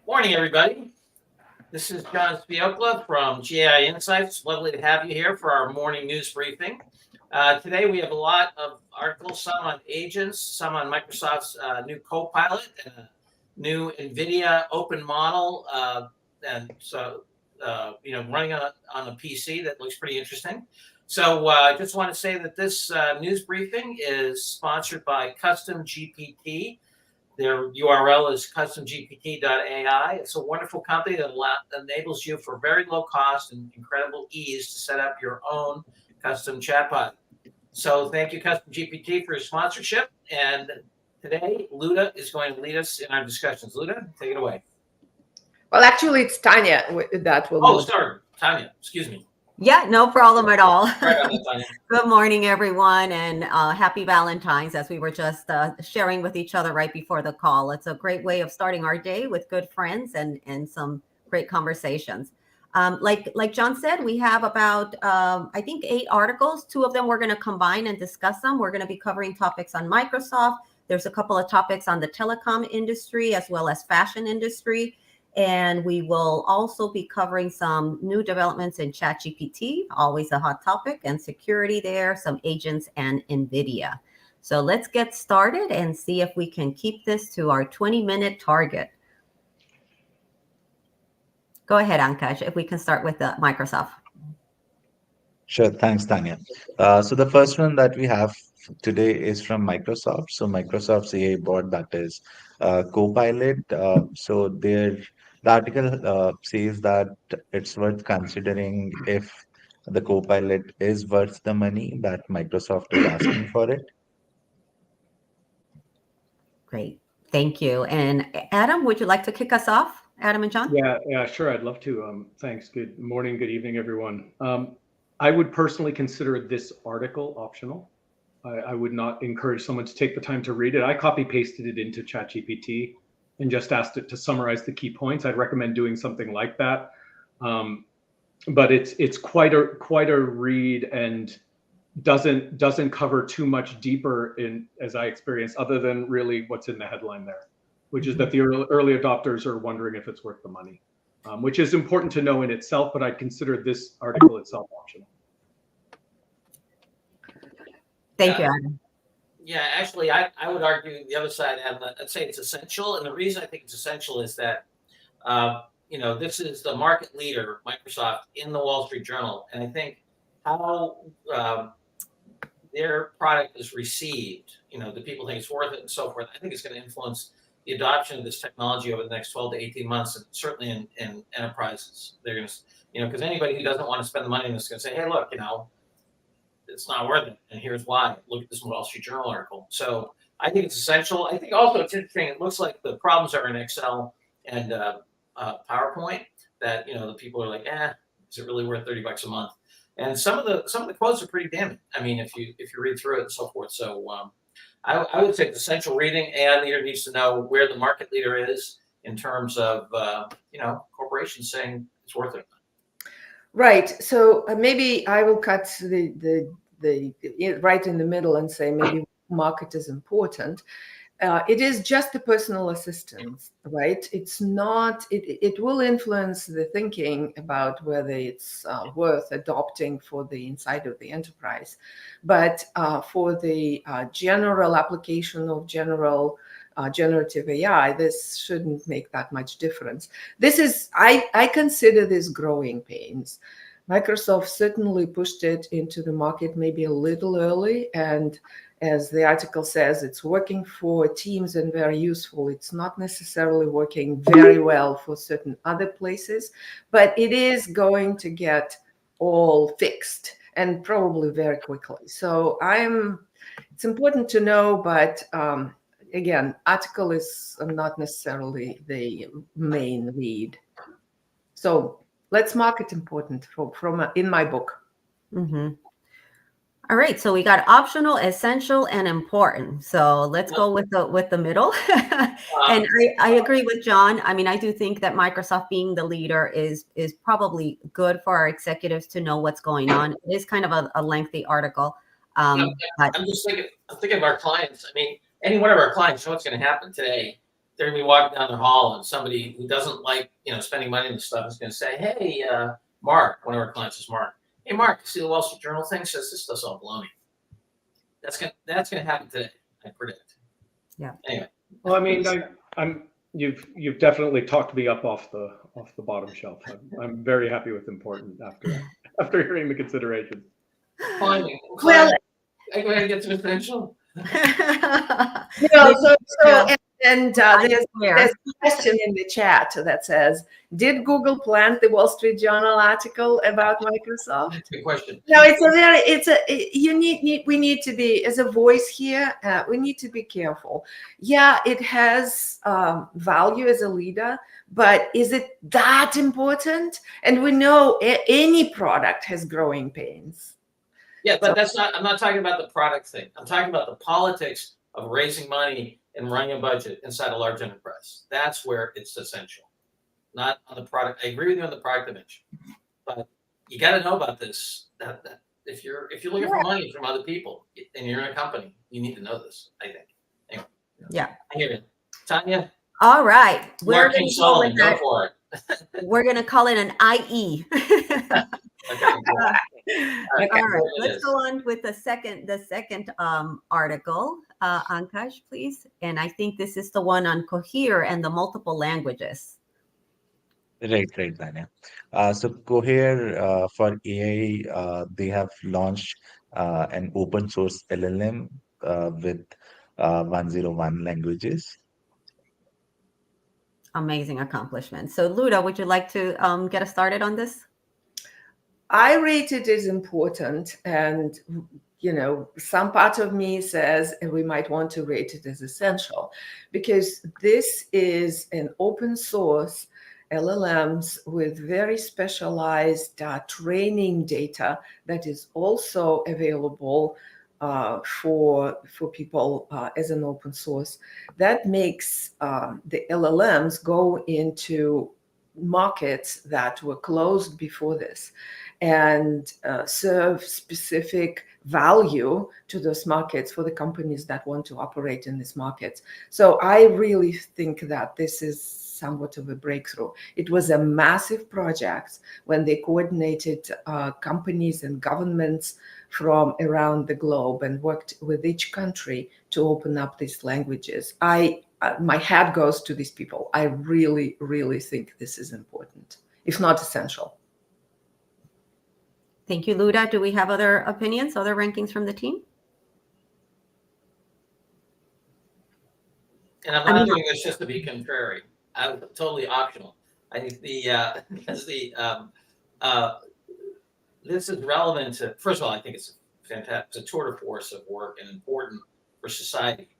Morning, everybody. This is John Spiokla from GAI Insights. Lovely to have you here for our morning news briefing. Today, we have a lot of articles, some on agents, some on Microsoft's new Copilot, and a new NVIDIA open model, running on a PC that looks pretty interesting. So I just want to say that this news briefing is sponsored by CustomGPT. Their URL is customgpt.ai. It's a wonderful company that enables you for very low cost and incredible ease to set up your own custom chatbot. So thank you, CustomGPT, for your sponsorship. And today, Luda is going to lead us in our discussions. Luda, take it away. Well, actually, it's Tanya that will. Oh, sorry, Tanya. Excuse me. Yeah, no problem at all. Right on that, Tanya. Good morning, everyone, and happy Valentine's, as we were just sharing with each other right before the call. It's a great way of starting our day with good friends and some great conversations. Like John said, we have about, I think, 8 articles. 2 of them we're going to combine and discuss them. We're going to be covering topics on Microsoft. There's a couple of topics on the telecom industry as well as fashion industry. And we will also be covering some new developments in ChatGPT, always a hot topic, and security there, some agents, and NVIDIA. So let's get started and see if we can keep this to our 20-minute target. Go ahead, Ankash, if we can start with the Microsoft. Sure, thanks, Tanya. So the first one that we have today is from Microsoft. So Microsoft's AI bot, that is Copilot. The article says that it's worth considering if the Copilot is worth the money that Microsoft is asking for it. Great, thank you. And Adam, would you like to kick us off? Adam and John? Yeah, sure. I'd love to. Thanks. Good morning, good evening, everyone. I would personally consider this article optional. I would not encourage someone to take the time to read it. I copy pasted it into ChatGPT and just asked it to summarize the key points. I'd recommend doing something like that. But it's quite a read and doesn't cover too much deeper as I experienced, other than really what's in the headline there, which is that the early adopters are wondering if it's worth the money, which is important to know in itself, but I'd consider this article itself optional. Thank you, Adam. Yeah, actually, I would argue the other side, I'd say it's essential. And the reason I think it's essential is that, this is the market leader, Microsoft, in the Wall Street Journal. And I think how their product is received, the people think it's worth it and so forth, I think it's going to influence the adoption of this technology over the next 12 to 18 months, and certainly in enterprises. They're going to, because anybody who doesn't want to spend the money is going to say, hey, look, it's not worth it, and here's why. Look at this Wall Street Journal article. So I think it's essential. I think also it's interesting. It looks like the problems are in Excel and PowerPoint. That the people are like, is it really worth $30 a month? And some of the quotes are pretty damning. I mean, if you read through it and so forth. So I would say it's essential reading. AI leader needs to know where the market leader is in terms of corporations saying it's worth it. Right. So maybe I will cut the right in the middle and say maybe market is important. It is just a personal assistant, right? It's not. It will influence the thinking about whether it's worth adopting for the inside of the enterprise, but for the general application of generative AI, this shouldn't make that much difference. This is, I consider this growing pains. Microsoft certainly pushed it into the market maybe a little early, and as the article says, it's working for teams and very useful. It's not necessarily working very well for certain other places, but it is going to get all fixed, and probably very quickly. So it's important to know, but again, article is not necessarily the main read. So let's mark it important from in my book. Mm-hmm. All right, so we got optional, essential, and important. So let's go with the middle. And I agree with John. I mean, I do think that Microsoft being the leader is probably good for our executives to know what's going on. It is kind of a lengthy article. I'm just thinking of our clients. I mean, any one of our clients know what's going to happen today. they're gonna be walking down the hall and somebody who doesn't like, spending money on this stuff is gonna say, hey, Mark, one of our clients is Mark. Hey, Mark, see the Wall Street Journal thing says this stuff's all baloney. That's gonna happen today, I predict. Yeah. Anyway. Well, I mean, you've definitely talked me up off the bottom shelf. I'm very happy with important after hearing the considerations. Fine. Well, I go ahead and get to essential. And there's a question in the chat that says, did Google plant the Wall Street Journal article about Microsoft? Good question. No, we need to be, as a voice here, we need to be careful. Yeah, it has value as a leader, but is it that important? And we know any product has growing pains. Yeah, but I'm not talking about the product thing. I'm talking about the politics of raising money and running a budget inside a large enterprise. That's where it's essential, not on the product. I agree with you on the product dimension, but you got to know about this. That if you're looking for money from other people and you're in a company, you need to know this, I think. Anyway, yeah. I hear it. Tanya? All right. We're going to call it an IE. Okay. All right, let's go on with the second article, Ankash, please. And I think this is the one on Cohere and the multiple languages. Right, Tanya. So Cohere for AI, they have launched an open source LLM with 101 languages. Amazing accomplishment. So Luda, would you like to get us started on this? I rate it as important, and some part of me says we might want to rate it as essential, because this is an open source LLMs with very specialized training data that is also available for people as an open source. That makes the LLMs go into markets that were closed before this and serve specific value to those markets for the companies that want to operate in these markets. So I really think that this is somewhat of a breakthrough. It was a massive project when they coordinated companies and governments from around the globe and worked with each country to open up these languages. My hat goes to these people. I really, really think this is important, if not essential. Thank you, Luda. Do we have other opinions, other rankings from the team? And I'm not doing this just to be contrary. I'm totally optional. I think this is relevant to, first of all, I think it's fantastic. It's a tour de force of work and important for society.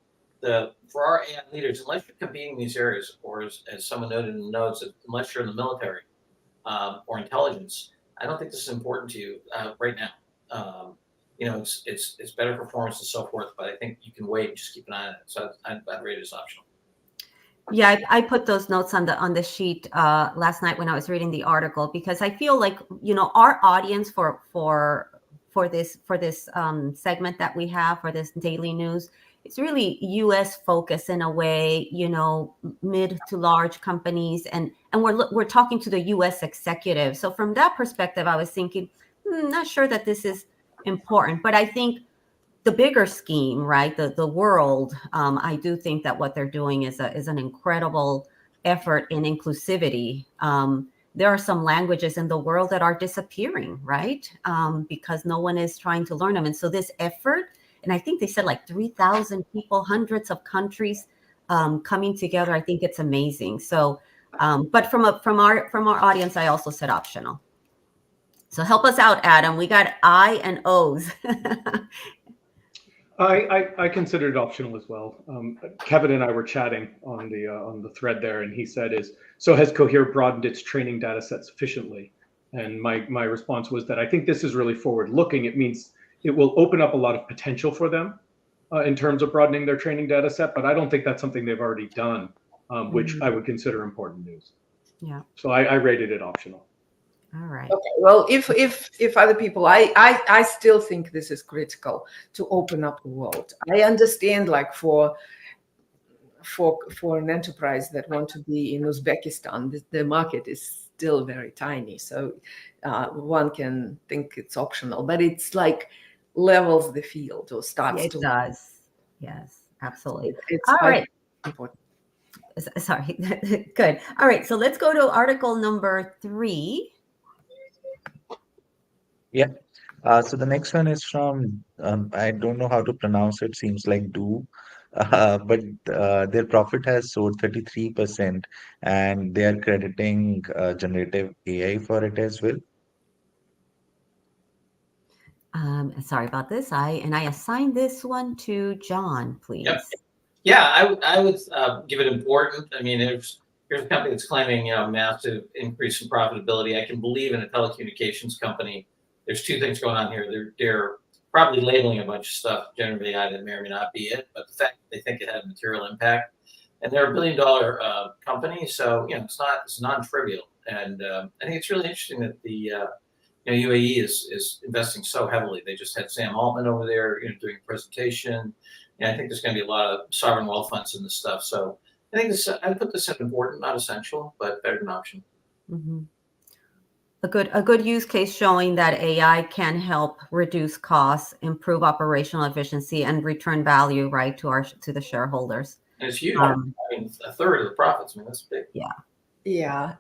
For our AI leaders, unless you're competing in these areas, or as someone noted in the notes, unless you're in the military or intelligence, I don't think this is important to you right now. It's better performance and so forth, but I think you can wait and just keep an eye on it. So I'd rate it as optional. Yeah, I put those notes on the sheet last night when I was reading the article, because I feel like our audience for this segment that we have for this daily news, it's really U.S. focused in a way, mid to large companies, and we're talking to the U.S. executive. So from that perspective, I was thinking, not sure that this is important, but I think the bigger scheme, right? The world. I do think that what they're doing is an incredible effort in inclusivity. There are some languages in the world that are disappearing, right? Because no one is trying to learn them, and so this effort. And I think they said like 3,000 people, hundreds of countries coming together. I think it's amazing. So, but from our audience, I also said optional. So help us out, Adam. We got I and O's. I consider it optional as well. Kevin and I were chatting on the thread there, and he said, so has Cohere broadened its training data set sufficiently? And my response was that I think this is really forward looking. It means it will open up a lot of potential for them in terms of broadening their training data set, but I don't think that's something they've already done, which I would consider important news. Yeah. So I rated it optional. All right. Okay. Well, if other people, I still think this is critical to open up the world. I understand, like for for an enterprise that want to be in Uzbekistan, the market is still very tiny. So one can think it's optional, but it's like levels the field or starts It to. does. Yes, absolutely. It's All right. important. Sorry. Good. All right. So let's go to article number 3. Yeah. So the next one is from, I don't know how to pronounce it, seems like do, but their profit has soared 33%, and they are crediting generative AI for it as well. Sorry about this. I assigned this one to John, please. Yep. Yeah, I would give it important. I mean, here's a company that's claiming massive increase in profitability. I can believe in a telecommunications company. There's two things going on here. They're probably labeling a bunch of stuff, generative AI, that may or may not be it, but the fact that they think it had a material impact, and they're $1 billion company, so it's non-trivial. And I think it's really interesting that the UAE is investing so heavily. They just had Sam Altman over there, doing a presentation. And I think there's going to be a lot of sovereign wealth funds in this stuff. So I think I put this at important, not essential, but better than option. Mm-hmm. A good use case showing that AI can help reduce costs, improve operational efficiency, and return value, right, to the shareholders. And it's huge. I mean, a third of the profits. I mean, that's big. Yeah. Yeah,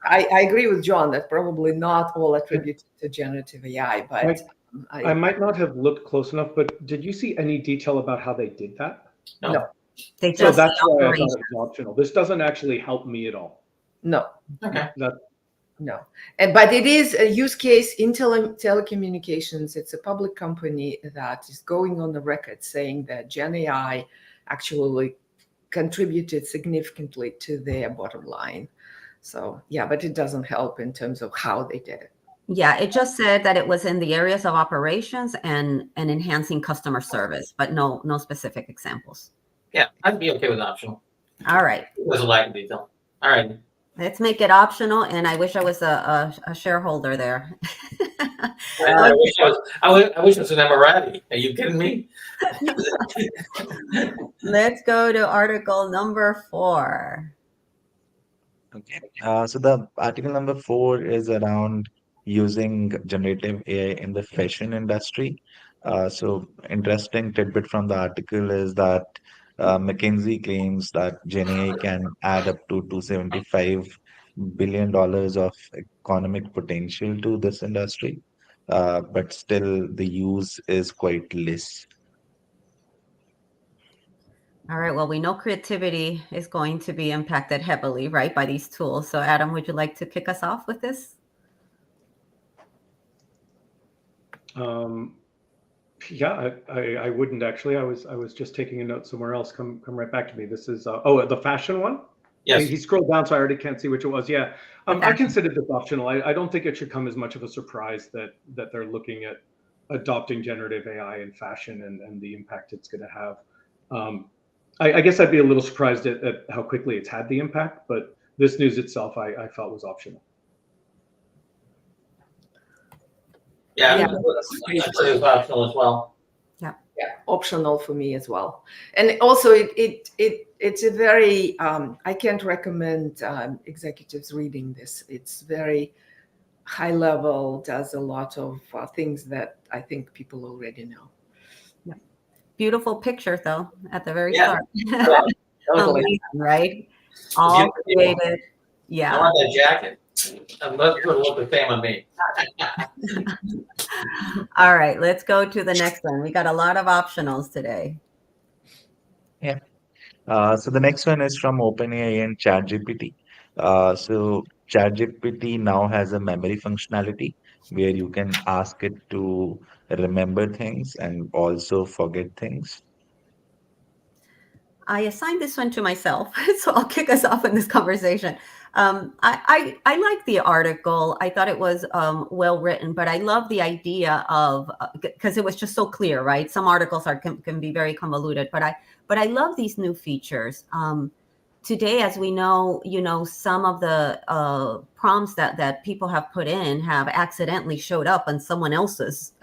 I agree with John that probably not all attributed to generative AI, but I might not have looked close enough, but did you see any detail about how they did that? No. They So just that's why I thought it was optional. This doesn't actually help me at all. No. Okay. No. But it is a use case in telecommunications. It's a public company that is going on the record saying that GenAI actually contributed significantly to their bottom line. So yeah, but it doesn't help in terms of how they did it. Yeah, it just said that it was in the areas of operations and enhancing customer service, but no specific examples. Yeah, I'd be okay with optional. All right. There's a lack of detail. All right. Let's make it optional, and I wish I was a shareholder there. I wish it was an Emirati. Are you kidding me? Let's go to article number 4. Okay. So the article number 4 is around using generative AI in the fashion industry. So interesting tidbit from the article is that McKinsey claims that GenAI can add up to $275 billion of economic potential to this industry, but still the use is quite less. All right. Well, we know creativity is going to be impacted heavily, right, by these tools. So, Adam, would you like to kick us off with this? Yeah, I wouldn't actually. I was just taking a note somewhere else. Come right back to me. This is the fashion one. Yes. He scrolled down, so I already can't see which it was. Yeah, I considered this optional. I don't think it should come as much of a surprise that they're looking at adopting generative AI in fashion and the impact it's going to have. I guess I'd be a little surprised at how quickly it's had the impact, but this news itself I felt was optional. Yeah, it was optional as well. Yeah, optional for me as well. And also, it's a very I can't recommend executives reading this. It's very high level, does a lot of things that I think people already know. Yeah. Beautiful picture, though, at the very Yeah. start. Totally. Amazing, right? All created. Yeah. I want that jacket. Let's put a little bit of fame on me. All right, let's go to the next one. We got a lot of optionals today. Yeah. So the next one is from OpenAI and ChatGPT. So ChatGPT now has a memory functionality where you can ask it to remember things and also forget things. I assigned this one to myself, so I'll kick us off in this conversation. I like the article. I thought it was well written, but I love the idea of because it was just so clear, right? Some articles can be very convoluted, but I love these new features. Today, as we know, some of the prompts that people have put in have accidentally showed up on someone else's,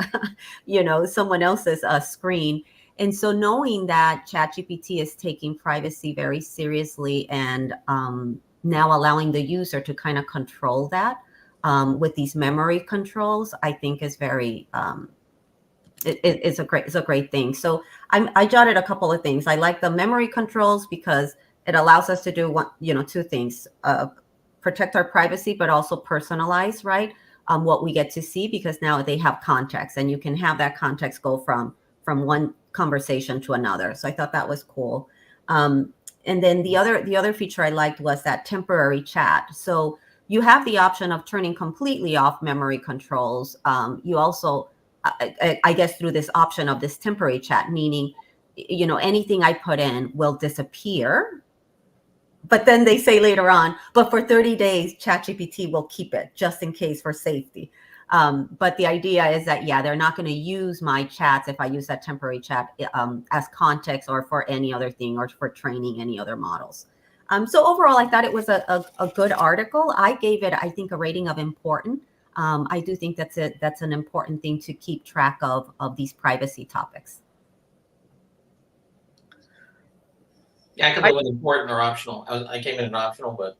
someone else's screen. And so knowing that ChatGPT is taking privacy very seriously and now allowing the user to kind of control that with these memory controls, I think is very it's a great thing. So I jotted a couple of things. I like the memory controls because it allows us to do two things: protect our privacy, but also personalize, right? What we get to see, because now they have context, and you can have that context go from one conversation to another. So I thought that was cool. And then the other feature I liked was that temporary chat. So you have the option of turning completely off memory controls. You also I guess through this option of this temporary chat, meaning, anything I put in will disappear. But then they say later on, but for 30 days, ChatGPT will keep it just in case for safety. But the idea is that, they're not going to use my chats if I use that temporary chat as context or for any other thing or for training any other models. So overall, I thought it was a good article. I gave it, I think, a rating of important. I do think that's an important thing to keep track of these privacy topics. Yeah, I could live with important or optional. I came in an optional, but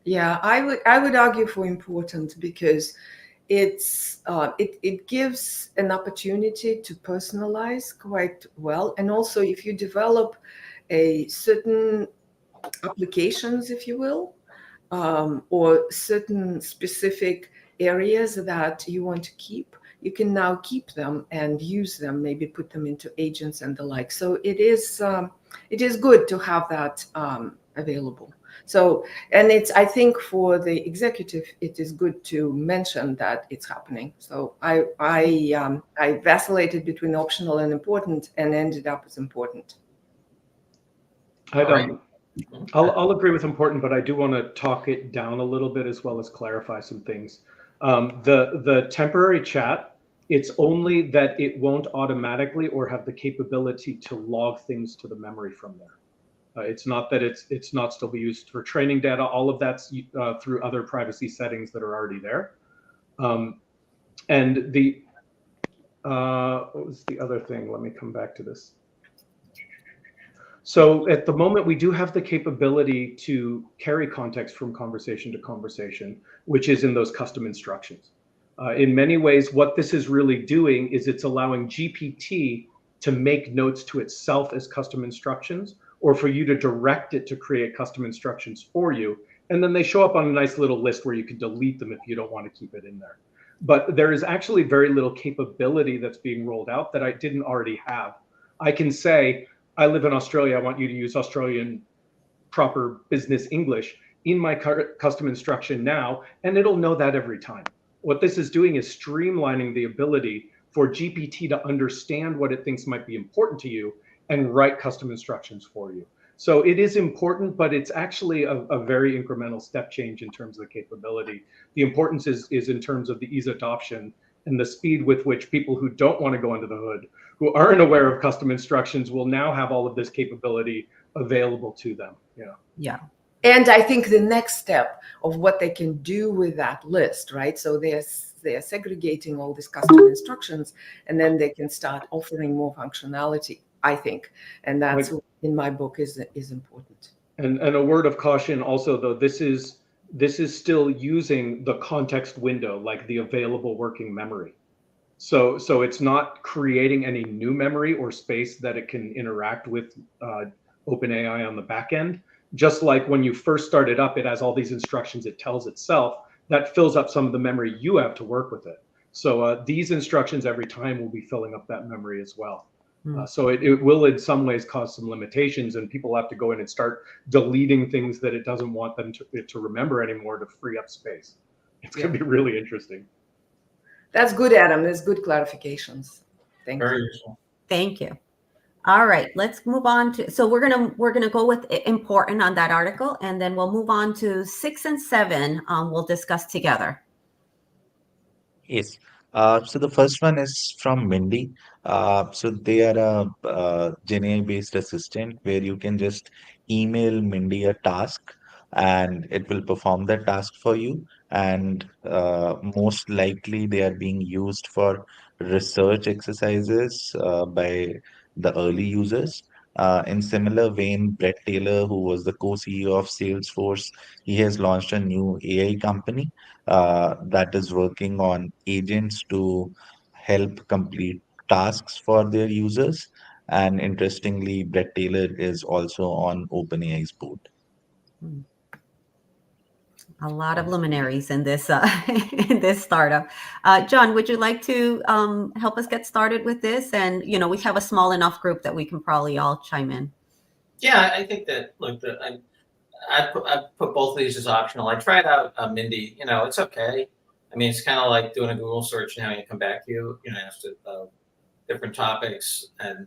Yeah, I would argue for important because it gives an opportunity to personalize quite well, and also if you develop a certain applications, if you will, or certain specific areas that you want to keep, you can now keep them and use them, maybe put them into agents and the like. So it is good to have that available. So, and I think for the executive, it is good to mention that it's happening. So I vacillated between optional and important and ended up as important. I'll agree with important, but I do want to talk it down a little bit as well as clarify some things. The temporary chat, it's only that it won't automatically or have the capability to log things to the memory from there. It's not that it's not still be used for training data. All of that's through other privacy settings that are already there. And the what was the other thing? Let me come back to this. So at the moment, we do have the capability to carry context from conversation to conversation, which is in those custom instructions. In many ways, what this is really doing is it's allowing GPT to make notes to itself as custom instructions, or for you to direct it to create custom instructions for you. And then they show up on a nice little list where you can delete them if you don't want to keep it in there. But there is actually very little capability that's being rolled out that I didn't already have. I can say, I live in Australia, I want you to use Australian proper business English in my custom instruction now, and it'll know that every time. What this is doing is streamlining the ability for GPT to understand what it thinks might be important to you and write custom instructions for you. So it is important, but it's actually a very incremental step change in terms of the capability. The importance is in terms of the ease of adoption and the speed with which people who don't want to go under the hood, who aren't aware of custom instructions, will now have all of this capability available to them. Yeah. And I think the next step of what they can do with that list, right? So they're segregating all these custom instructions, and then they can start offering more functionality, I think. And that's what in my book is important. And a word of caution also, though, this is still using the context window, like the available working memory. So it's not creating any new memory or space that it can interact with OpenAI on the back end. Just like when you first start it up, it has all these instructions it tells itself that fills up some of the memory you have to work with it. So these instructions every time will be filling up that memory as well. So it will in some ways cause some limitations, and people have to go in and start deleting things that it doesn't want them to remember anymore to free up space. It's going to be really interesting. That's good, Adam. There's good clarifications. Thank very you. useful. Thank you. All right, let's move on to, so we're gonna go with important on that article, and then we'll move on to 6 and 7. We'll discuss together. Yes. So the first one is from Mindy. So they are a GenAI based assistant where you can just email Mindy a task and it will perform that task for you. And most likely they are being used for research exercises by the early users. In similar vein, Brett Taylor, who was the co-CEO of Salesforce, he has launched a new AI company that is working on agents to help complete tasks for their users. And interestingly, Brett Taylor is also on OpenAI's board. A lot of luminaries in this in this startup. John, would you like to help us get started with this? And we have a small enough group that we can probably all chime in. Yeah, I think that look, I put both of these as optional. I tried out Mindy. It's okay. I mean, it's kind of like doing a Google search and having it come back to you. As to different topics, and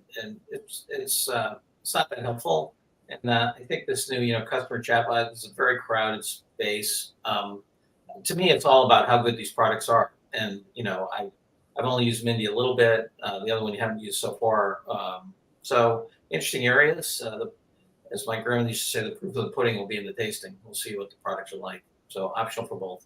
it's not that helpful. And I think this new customer chatbot is a very crowded space. To me, it's all about how good these products are. And I've only used Mindy a little bit. The other one you haven't used so far. So interesting areas. As my grandmother used to say, the proof of the pudding will be in the tasting. We'll see what the products are like. So optional for both.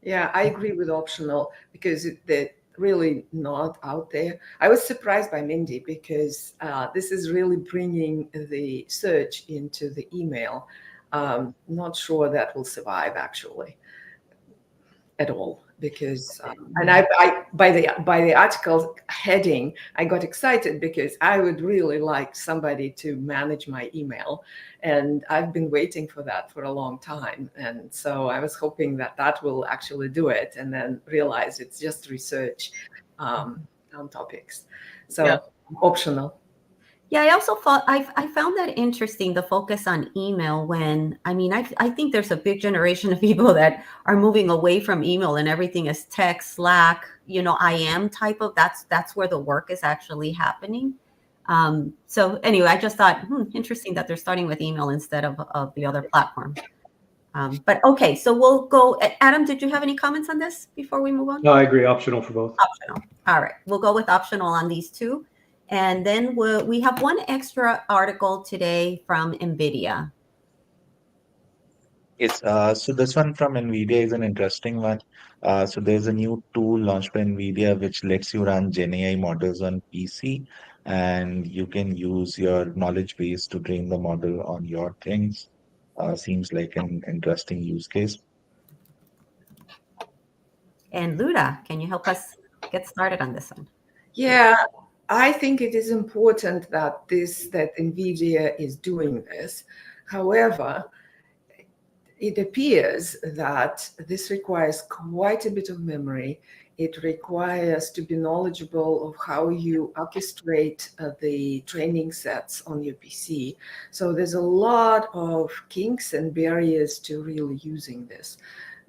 Yeah, I agree with optional because they're really not out there. I was surprised by Mindy because this is really bringing the search into the email. Not sure that will survive actually at all because and I by the article heading I got excited because I would really like somebody to manage my email, and I've been waiting for that for a long time, and so I was hoping that will actually do it, and then realize it's just research on topics, so Yeah. optional. Yeah, I also thought I found that interesting, the focus on email when, I think there's a big generation of people that are moving away from email and everything is text, Slack, IM type of, that's where the work is actually happening. So anyway, I just thought, interesting that they're starting with email instead of the other platforms. But okay, so we'll go, Adam, did you have any comments on this before we move on? No, I agree. Optional for both. Optional. All right, we'll go with optional on these two. And then we have one extra article today from NVIDIA. Yes, so this one from NVIDIA is an interesting one. So there's a new tool launched by NVIDIA which lets you run GenAI models on PC, and you can use your knowledge base to train the model on your things. Seems like an interesting use case. And Luda, can you help us get started on this one? Yeah, I think it is important that NVIDIA is doing this. However, it appears that this requires quite a bit of memory. It requires to be knowledgeable of how you orchestrate the training sets on your PC. So there's a lot of kinks and barriers to really using this.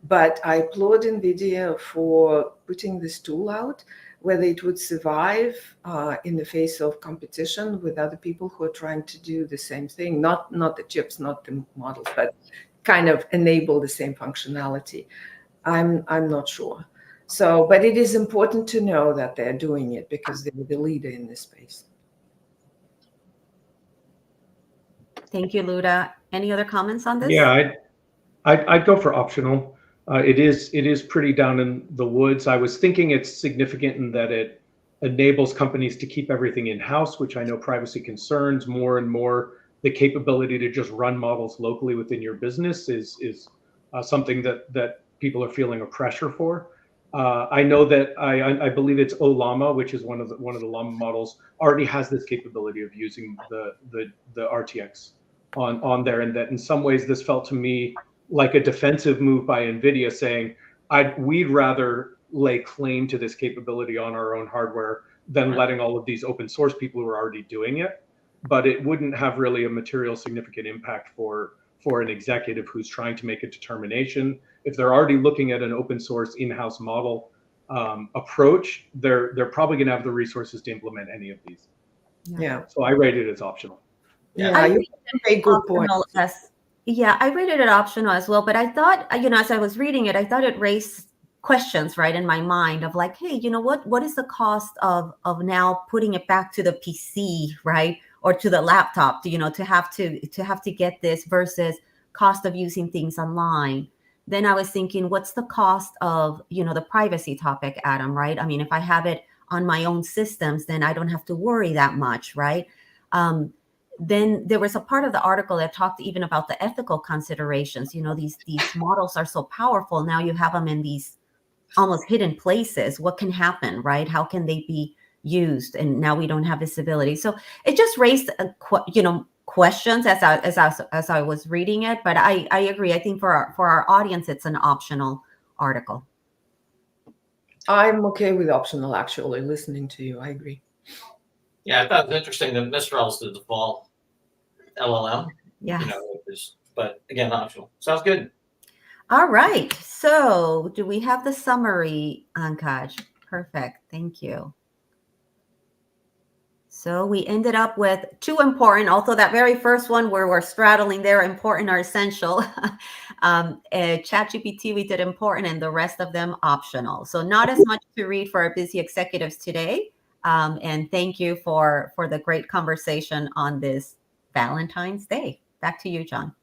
But I applaud NVIDIA for putting this tool out. Whether it would survive in the face of competition with other people who are trying to do the same thing, not the chips, not the models, but kind of enable the same functionality. I'm not sure. So, but it is important to know that they're doing it because they're the leader in this space. Thank you, Luda. Any other comments on this? Yeah, I'd go for optional. It is pretty down in the woods. I was thinking it's significant in that it enables companies to keep everything in-house, which I know privacy concerns more and more. The capability to just run models locally within your business is something that people are feeling a pressure for. I know that I believe it's Ollama, which is one of the Llama models, already has this capability of using the RTX on there, and that in some ways this felt to me like a defensive move by NVIDIA saying, we'd rather lay claim to this capability on our own hardware than letting all of these open source people who are already doing it. But it wouldn't have really a material significant impact for an executive who's trying to make a determination. If they're already looking at an open source in-house model approach, they're probably going to have the resources to implement any of these. Yeah. So I rate it as optional. Yeah, you make good point. Yeah, I rated it optional as well, but I thought, as I was reading it, I thought it raised questions right in my mind of like, hey, what is the cost of now putting it back to the PC, right, or to the laptop, to have to get this versus cost of using things online. Then I was thinking, what's the cost of the privacy topic, Adam, right? I mean, if I have it on my own systems, then I don't have to worry that much, right? Then there was a part of the article that talked even about the ethical considerations. These models are so powerful. Now you have them in these almost hidden places. What can happen, right? How can they be used? And now we don't have visibility. So it just raised, questions as I was reading it. But I agree. I think for our audience, it's an optional article. I'm okay with optional, actually, listening to you. I agree. Yeah, I thought it was interesting that Mistral's the default LLM. Yeah. But again, optional. Sounds good. All right. So do we have the summary, Ankaj? Perfect. Thank you. So we ended up with two important, although that very first one where we're straddling there, important or essential. ChatGPT, we did important, and the rest of them optional. So not as much to read for our busy executives today. And thank you for the great conversation on this Valentine's Day. Back to you, John.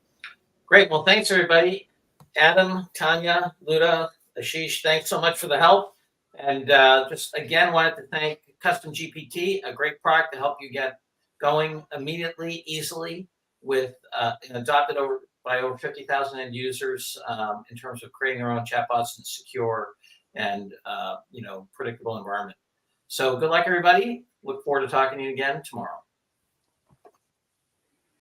Great. Well, thanks, everybody. Adam, Tanya, Luda, Ashish, thanks so much for the help. And just again, wanted to thank Custom GPT, a great product to help you get going immediately, easily, with adopted by over 50,000 end users in terms of creating their own chatbots in a secure and predictable environment. So good luck, everybody. Look forward to talking to you again tomorrow.